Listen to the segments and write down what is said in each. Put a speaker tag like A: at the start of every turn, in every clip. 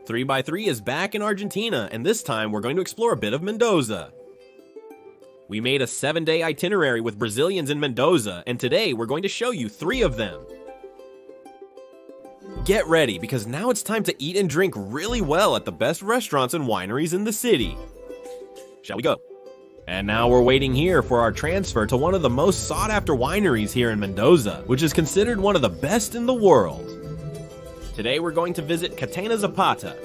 A: 3x3 is back in Argentina, and this time we're going to explore a bit of Mendoza. We made a 7-day itinerary with Brazilians in Mendoza, and today we're going to show you 3 of them. Get ready, because now it's time to eat and drink really well at the best restaurants and wineries in the city. Shall we go? And now we're waiting here for our transfer to one of the most sought-after wineries here in Mendoza, which is considered one of the best in the world. Today we're going to visit Catena Zapata.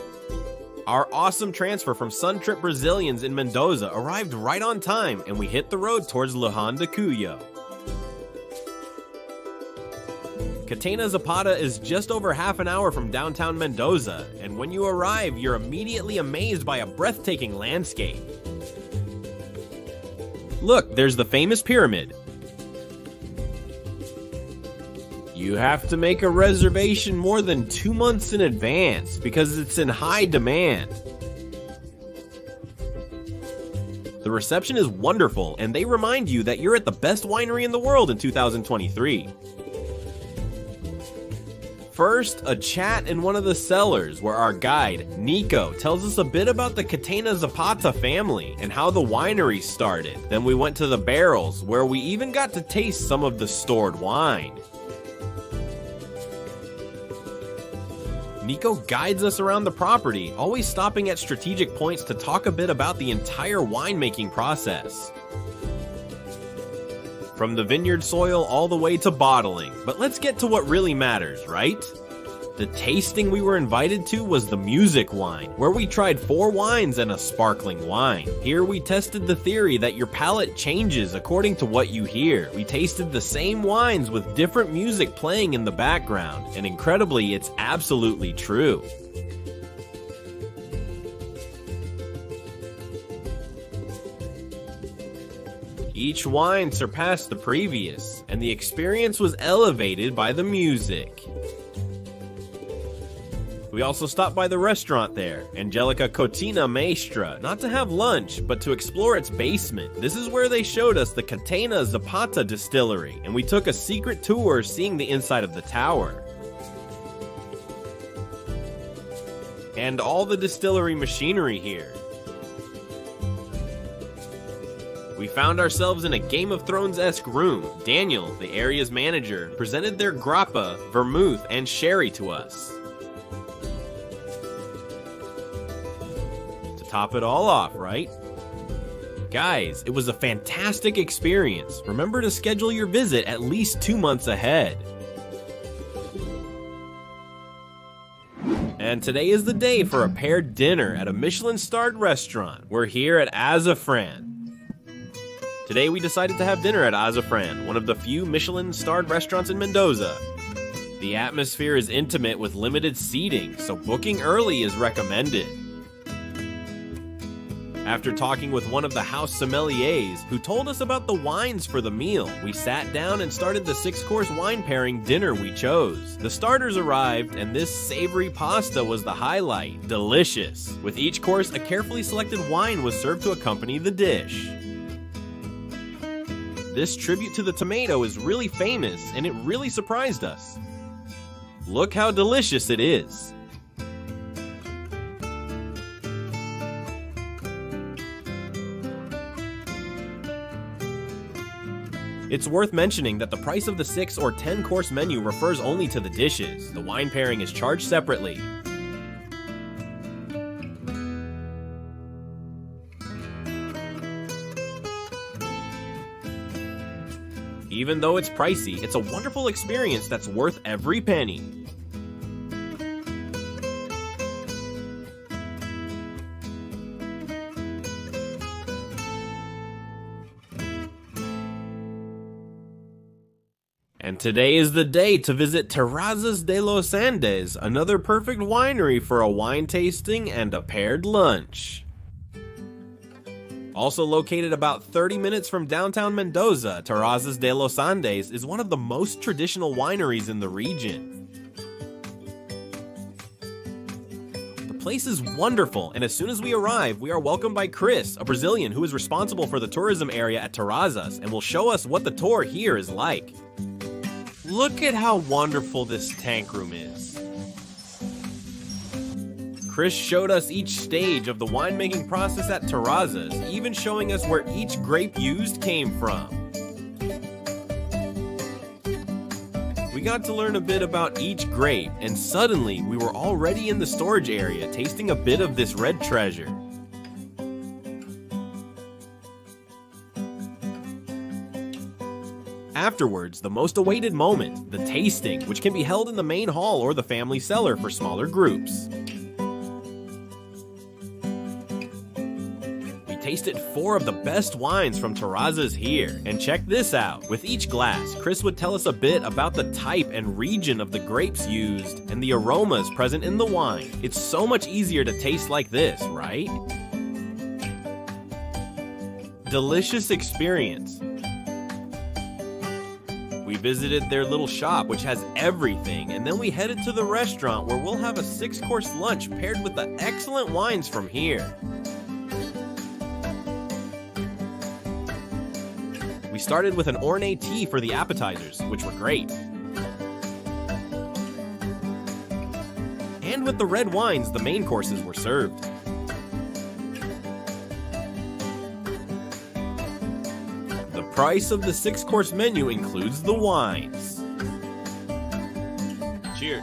A: Our awesome transfer from Sun Trip Brazilians in Mendoza arrived right on time, and we hit the road towards Luján de Cuyo. Catena Zapata is just over half an hour from downtown Mendoza, and when you arrive, you're immediately amazed by a breathtaking landscape. Look, there's the famous pyramid. You have to make a reservation more than 2 months in advance because it's in high demand. The reception is wonderful, and they remind you that you're at the best winery in the world in 2023. First, a chat in one of the cellars where our guide, Nico, tells us a bit about the Catena Zapata family and how the winery started. Then we went to the barrels, where we even got to taste some of the stored wine. Nico guides us around the property, always stopping at strategic points to talk a bit about the entire winemaking process. From the vineyard soil all the way to bottling. But let's get to what really matters, right? The tasting we were invited to was the music wine, where we tried 4 wines and a sparkling wine. Here we tested the theory that your palate changes according to what you hear. We tasted the same wines with different music playing in the background, and incredibly, it's absolutely true. Each wine surpassed the previous, and the experience was elevated by the music. We also stopped by the restaurant there, Angelica Cotina Maestra, not to have lunch, but to explore its basement. This is where they showed us the Catena Zapata distillery, and we took a secret tour seeing the inside of the tower. And all the distillery machinery here. We found ourselves in a Game of Thrones-esque room. Daniel, the area's manager, presented their grappa, vermouth, and sherry to us. To top it all off, right? Guys, it was a fantastic experience. Remember to schedule your visit at least 2 months ahead. And today is the day for a paired dinner at a Michelin-starred restaurant. We're here at Azafrán. Today we decided to have dinner at Azafrán, one of the few Michelin-starred restaurants in Mendoza. The atmosphere is intimate with limited seating, so booking early is recommended. After talking with one of the house sommeliers, who told us about the wines for the meal, we sat down and started the 6-course wine pairing dinner we chose. The starters arrived, and this savory pasta was the highlight. Delicious. With each course, a carefully selected wine was served to accompany the dish. This tribute to the tomato is really famous, and it really surprised us. Look how delicious it is. It's worth mentioning that the price of the 6 or 10-course menu refers only to the dishes. The wine pairing is charged separately. Even though it's pricey, it's a wonderful experience that's worth every penny. And today is the day to visit Terrazas de los Andes, another perfect winery for a wine tasting and a paired lunch. Also located about 30 minutes from downtown Mendoza, Terrazas de los Andes is one of the most traditional wineries in the region. The place is wonderful, and as soon as we arrive, we are welcomed by Chris, a Brazilian who is responsible for the tourism area at Terrazas, and will show us what the tour here is like. Look at how wonderful this tank room is. Chris showed us each stage of the winemaking process at Terrazas, even showing us where each grape used came from. We got to learn a bit about each grape, and suddenly we were already in the storage area tasting a bit of this red treasure. Afterwards, the most awaited moment, the tasting, which can be held in the main hall or the family cellar for smaller groups. We tasted 4 of the best wines from Terrazas here, and check this out. With each glass, Chris would tell us a bit about the type and region of the grapes used and the aromas present in the wine. It's so much easier to taste like this, right? Delicious experience. We visited their little shop, which has everything, and then we headed to the restaurant where we'll have a 6-course lunch paired with the excellent wines from here. We started with an Ornate tea for the appetizers, which were great. And with the red wines, the main courses were served. The price of the 6-course menu includes the wines. Cheers.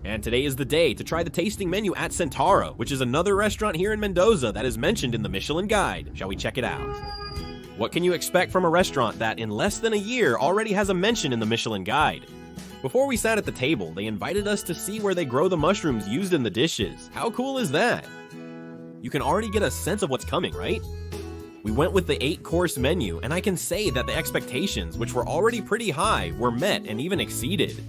A: And today is the day to try the tasting menu at Centauro, which is another restaurant here in Mendoza that is mentioned in the Michelin Guide. Shall we check it out? What can you expect from a restaurant that in less than a year already has a mention in the Michelin Guide? Before we sat at the table, they invited us to see where they grow the mushrooms used in the dishes. How cool is that? You can already get a sense of what's coming, right? We went with the 8-course menu, and I can say that the expectations, which were already pretty high, were met and even exceeded.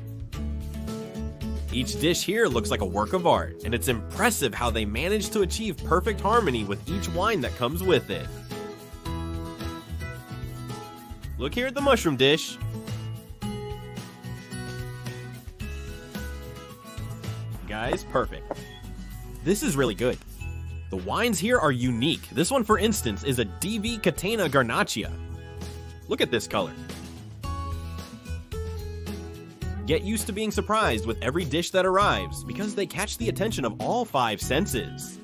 A: Each dish here looks like a work of art, and it's impressive how they managed to achieve perfect harmony with each wine that comes with it. Look here at the mushroom dish. Guys, perfect. This is really good. The wines here are unique. This one, for instance, is a DV Catena Garnaccia. Look at this color. Get used to being surprised with every dish that arrives, because they catch the attention of all 5 senses.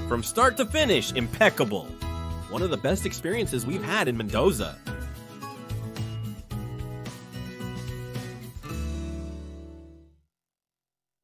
A: From start to finish, impeccable. One of the best experiences we've had in Mendoza.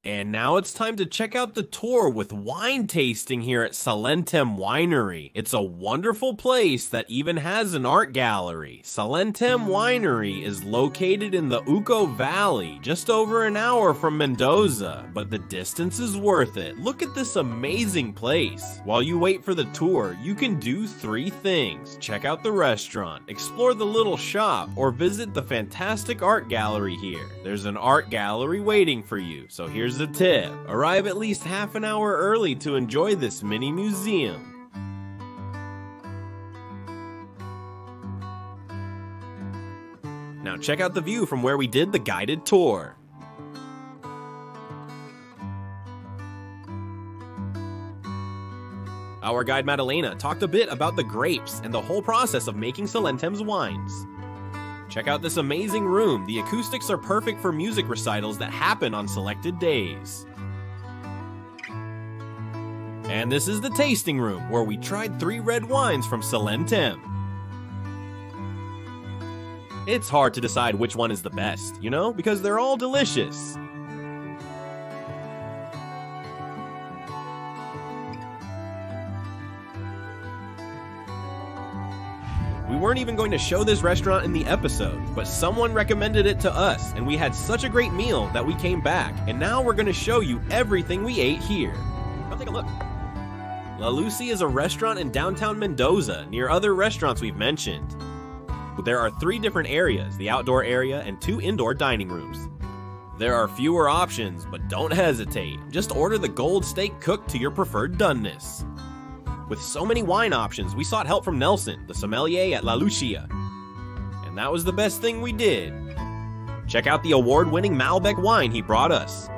A: And now it's time to check out the tour with wine tasting here at Salentem Winery. It's a wonderful place that even has an art gallery. Salentem Winery is located in the Uco Valley, just over an hour from Mendoza, but the distance is worth it. Look at this amazing place. While you wait for the tour, you can do 3 things. Check out the restaurant, explore the little shop, or visit the fantastic art gallery here. There's an art gallery waiting for you, so here's the tip. Arrive at least half an hour early to enjoy this mini museum. Now check out the view from where we did the guided tour. Our guide Madalena talked a bit about the grapes and the whole process of making Salentem's wines. Check out this amazing room. The acoustics are perfect for music recitals that happen on selected days. And this is the tasting room, where we tried 3 red wines from Salentem. It's hard to decide which one is the best, you know, because they're all delicious. We weren't even going to show this restaurant in the episode, but someone recommended it to us, and we had such a great meal that we came back, and now we're going to show you everything we ate here. Come take a look. La Lucy is a restaurant in downtown Mendoza, near other restaurants we've mentioned. There are 3 different areas, the outdoor area and 2 indoor dining rooms. There are fewer options, but don't hesitate. Just order the gold steak cooked to your preferred doneness. With so many wine options, we sought help from Nelson, the sommelier at La Lucia. And that was the best thing we did. Check out the award-winning Malbec wine he brought us.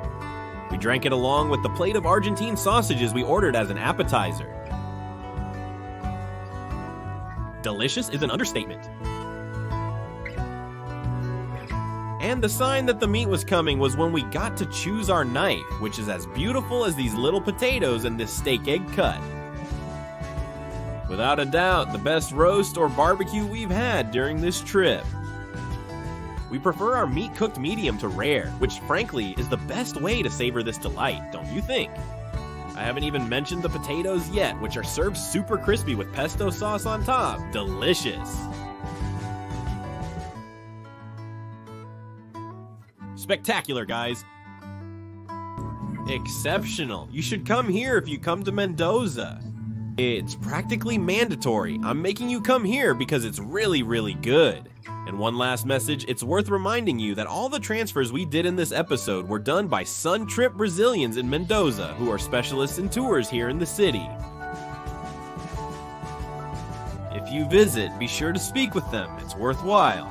A: We drank it along with the plate of Argentine sausages we ordered as an appetizer. Delicious is an understatement. And the sign that the meat was coming was when we got to choose our knife, which is as beautiful as these little potatoes in this steak egg cut. Without a doubt, the best roast or barbecue we've had during this trip. We prefer our meat cooked medium to rare, which frankly is the best way to savor this delight, don't you think? I haven't even mentioned the potatoes yet, which are served super crispy with pesto sauce on top. Delicious! Spectacular, guys. Exceptional. You should come here if you come to Mendoza. It's practically mandatory. I'm making you come here because it's really, really good. And one last message, it's worth reminding you that all the transfers we did in this episode were done by Sun Trip Brazilians in Mendoza, who are specialists in tours here in the city. If you visit, be sure to speak with them. It's worthwhile.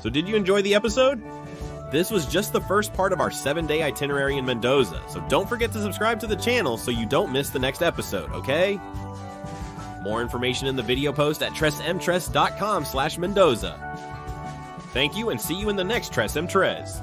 A: So did you enjoy the episode? This was just the first part of our 7-day itinerary in Mendoza, so don't forget to subscribe to the channel so you don't miss the next episode, okay? More information in the video post at tresmtres.com/Mendoza. Thank you and see you in the next Tres M Tres.